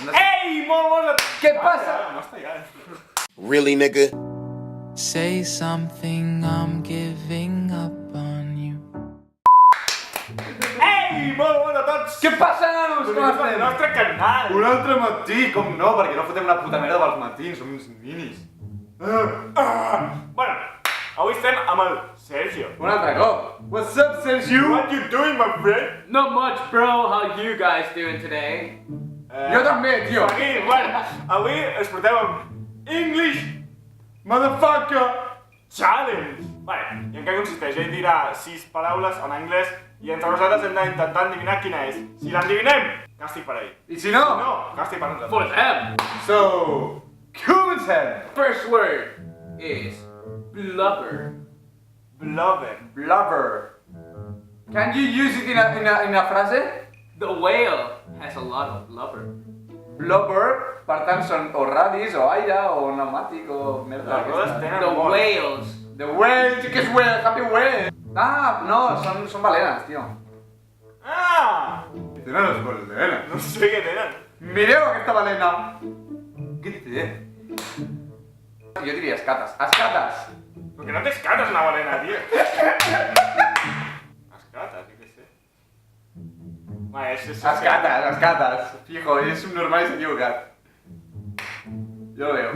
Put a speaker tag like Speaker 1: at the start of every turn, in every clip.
Speaker 1: Ei, molt bona...
Speaker 2: Què passa?
Speaker 1: M'has tallat.
Speaker 3: Really, nigga?
Speaker 4: Say something, I'm giving up on you.
Speaker 1: Ei, molt bona a tots.
Speaker 2: Què passa, nanos? Com
Speaker 1: Benvinguts al
Speaker 2: estem?
Speaker 1: nostre canal.
Speaker 2: Un altre matí, com no, perquè no fotem una puta merda pels matins, som uns ninis.
Speaker 1: Bueno, avui estem amb el Sergio.
Speaker 2: Un altre cop. What's up, Sergio?
Speaker 1: What you doing, my friend?
Speaker 5: Not much, bro. How you guys doing today?
Speaker 2: Jo també, tio.
Speaker 1: Aquí, bueno, avui es portem amb English
Speaker 2: Motherfucker!
Speaker 1: Challenge. Vale, i en què consisteix? Ell dirà 6 paraules en anglès i entre nosaltres hem d'intentar endevinar quina és. Si l'endevinem, càstig per ell.
Speaker 2: I si no?
Speaker 1: No, càstig per
Speaker 5: For
Speaker 1: nosaltres.
Speaker 5: them.
Speaker 2: So, comencem.
Speaker 5: First word is blubber.
Speaker 1: Blubber.
Speaker 2: Blubber. Can you use it in a frase?
Speaker 5: The whale has a lot of blubber.
Speaker 2: Blubber, per tant, són o radis, o aire, o pneumàtic, o merda.
Speaker 1: Les rodes
Speaker 2: aquesta.
Speaker 1: tenen
Speaker 5: The
Speaker 1: molt.
Speaker 5: whales.
Speaker 2: The whale, sí que és whale, happy whale. Ah, no, són balenes, tio.
Speaker 1: Ah!
Speaker 2: Tenen les balenes.
Speaker 1: No sé què tenen.
Speaker 2: Mireu aquesta balena. Què té? Jo diria escates. Escates!
Speaker 1: Perquè no té escates una balena, tio. Escates, jo què sé. Vale, és...
Speaker 2: Escates. Fijo, és un normal i s'ha equivocat. Jo lo veo.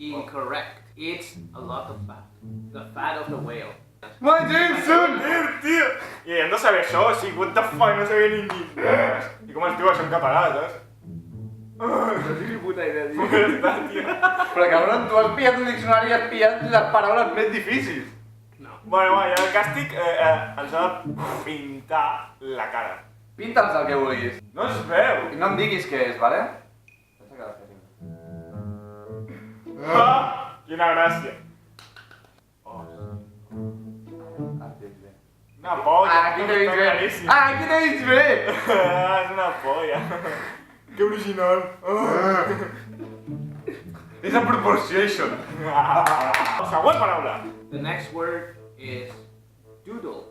Speaker 5: Incorrect. It's a lot of fat. The fat of the whale.
Speaker 2: My Jameson!
Speaker 1: Tio! I hem de saber això, o sigui, what the fuck, no sabia ni res. I com es diu això en català, saps?
Speaker 5: No tinc ni puta idea, tio.
Speaker 1: Ja està, tio.
Speaker 2: Però cabron, tu has pillat un diccionari i has pillat les paraules més difícils.
Speaker 5: No.
Speaker 1: Bueno, va, i el càstig ens ha de pintar la cara.
Speaker 2: Pinta'ls el que vulguis.
Speaker 1: No es veu.
Speaker 2: I no em diguis què és, vale?
Speaker 1: Ah, quina gràcia. Oh, una polla.
Speaker 2: Ah, aquí t'he vist bé.
Speaker 1: Claríssim.
Speaker 2: Ah, aquí t'he vist bé.
Speaker 1: És una polla. Que original.
Speaker 2: És a proportion.
Speaker 1: Següent paraula.
Speaker 5: The next word is doodle.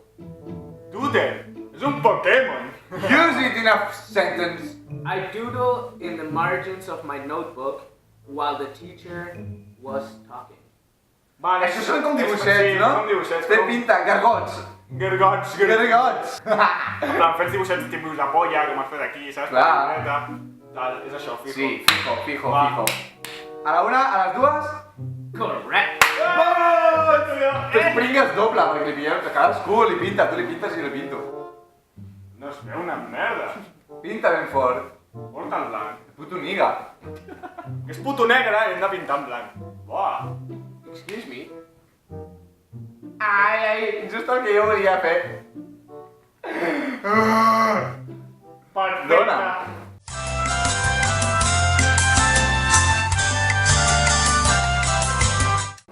Speaker 1: Doodle. És un Pokémon.
Speaker 2: Use it in a sentence.
Speaker 5: I doodle in the margins of my notebook while the teacher was talking.
Speaker 1: Vale,
Speaker 2: Això són com
Speaker 1: sí,
Speaker 2: dibuixets, no?
Speaker 1: com dibuixets.
Speaker 2: Té pinta, gargots.
Speaker 1: Gargots.
Speaker 2: Gargots.
Speaker 1: En plan, fes dibuixets tipus de polla, com has fet aquí, saps?
Speaker 2: Clar.
Speaker 1: Neta. Tal, és això, fijo.
Speaker 2: Sí, fijo.
Speaker 1: Va.
Speaker 2: A la una, a les dues,
Speaker 5: Correct.
Speaker 2: tu pringues doble, perquè li pillem, que cadascú li pinta, tu li pintes i jo li pinto.
Speaker 1: No es veu una merda.
Speaker 2: Pinta ben fort.
Speaker 1: Porta en blanc.
Speaker 2: Puto niga.
Speaker 1: És puto negre i hem de pintar en blanc. Buah.
Speaker 5: Excuse me.
Speaker 2: Ai, just el que jo volia fer.
Speaker 1: Perfecte.
Speaker 2: Dona.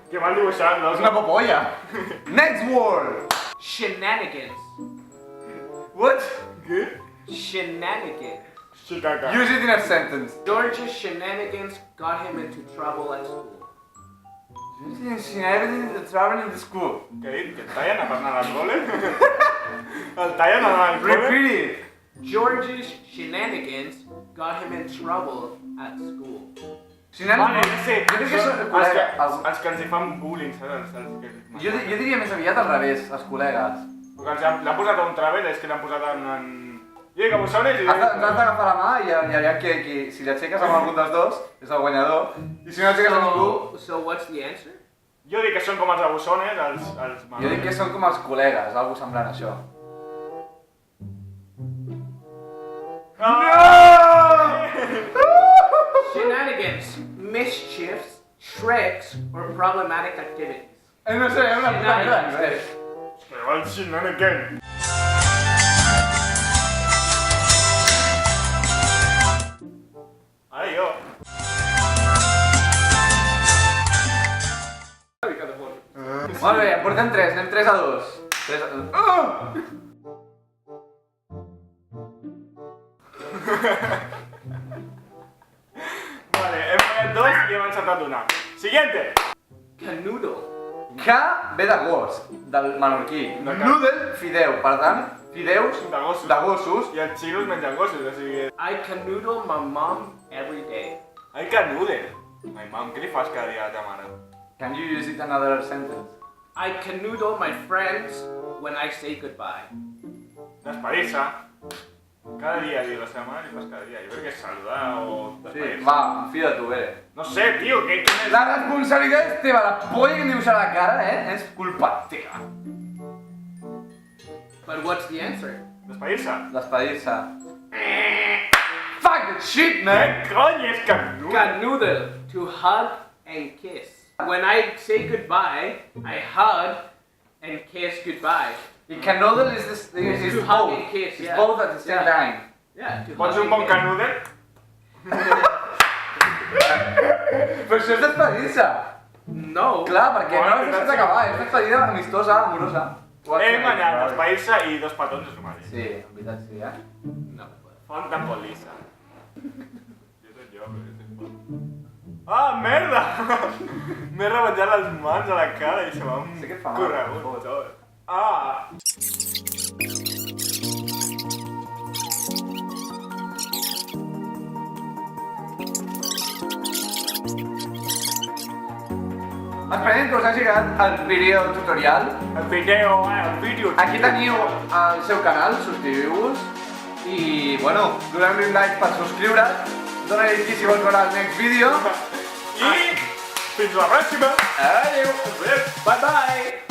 Speaker 1: Que mal dibuixat, no?
Speaker 2: És una popolla. Next word.
Speaker 5: Shenanigans.
Speaker 2: What?
Speaker 1: Què?
Speaker 5: Shenanigans.
Speaker 1: Xicaca.
Speaker 2: Use it in a sentence.
Speaker 5: George's shenanigans got him into trouble at school.
Speaker 2: She never travel in the school.
Speaker 1: Què he dit? Que et tallen a per anar a l'escola? El tallen a anar a l'escola?
Speaker 2: Repeat it.
Speaker 5: George's shenanigans got him in trouble at school.
Speaker 1: Vale, ja sé.
Speaker 2: Jo crec que són
Speaker 1: Els
Speaker 2: col·legues.
Speaker 1: els que ens hi fan bullying, saps?
Speaker 2: Jo diria més aviat al revés, els col·legues.
Speaker 1: Perquè l'han posat a un travel, és que l'han posat en... I que bussones i...
Speaker 2: Has d'agafar la mà i aviam si l'aixeques amb algun dels dos, és el guanyador. I si no l'aixeques a ningú...
Speaker 5: So what's the answer?
Speaker 1: Jo dic que són com els abussones, els...
Speaker 2: Jo dic que són com els col·legues, algo semblant a això.
Speaker 5: Shenanigans, mischiefs, tricks, or problematic activities.
Speaker 2: No sé, és una puta merda en anglès.
Speaker 1: Que igual shenanigan. Ara jo.
Speaker 2: Molt bé, en portem 3, anem 3 a 2. 3 a 2.
Speaker 1: Vale, hem fallat 2 i hem encertat una. Siguiente.
Speaker 5: Canoodle.
Speaker 2: Que ve de gos, del menorquí. Noodle, fideu. Per tant, fideus
Speaker 1: De gossos.
Speaker 2: de gossos.
Speaker 1: I els xinos mengen gossos, o sigui...
Speaker 5: I canoodle my mom every day.
Speaker 1: Ai, que nude. My mom, què li fas cada dia a la teva mare?
Speaker 2: Can you use it in another sentence?
Speaker 5: I canoodle my friends when I say goodbye.
Speaker 1: Despedir-se. Cada dia, diu la seva mare, li fas cada dia. Jo crec que és saludar o
Speaker 2: Sí,
Speaker 1: despedir-se.
Speaker 2: va, fia tu,
Speaker 1: No sé, tio, què és?
Speaker 2: La responsabilitat és teva, la polla que em dius a la cara, és culpa teva.
Speaker 5: But what's the answer?
Speaker 1: Despedir-se.
Speaker 2: Despedir-se. Fuck that shit, man!
Speaker 1: Què cony és que nude?
Speaker 5: Canoodle, to hug and kiss. When I say goodbye, I hug and kiss goodbye.
Speaker 2: I canoodle is this, is
Speaker 5: To hug
Speaker 2: both.
Speaker 5: and kiss,
Speaker 2: It's
Speaker 5: yeah.
Speaker 2: both at the same
Speaker 5: Yeah.
Speaker 2: time.
Speaker 5: Yeah, to
Speaker 1: Pots
Speaker 5: hug
Speaker 1: un bon
Speaker 5: and kiss.
Speaker 1: canude?
Speaker 2: Però això és despedir-se.
Speaker 5: No.
Speaker 2: Clar, perquè
Speaker 1: Bueno,
Speaker 2: no és deixat d'acabar, és despedida amistosa, amorosa.
Speaker 1: Manat, despedir-se i dos petons és el mateix.
Speaker 2: Sí, en veritat sí,
Speaker 5: No.
Speaker 1: Font de polissa. Jo soc jo, però jo soc font. Ah, merda! M'he rebenjat les mans a la cara i se m'han
Speaker 2: Sí que et fa mal.
Speaker 1: corregut tot. Ah!
Speaker 2: Esperem que us hagi agradat el vídeo tutorial.
Speaker 1: El vídeo.
Speaker 2: Aquí teniu el seu canal, subscriviu-vos. I, bueno, doneu-li un like per subscriure's. Dona-li aquí si vols veure el next vídeo.
Speaker 1: I fins la pròxima!
Speaker 2: Adéu!
Speaker 1: Ens veiem!
Speaker 5: Bye bye.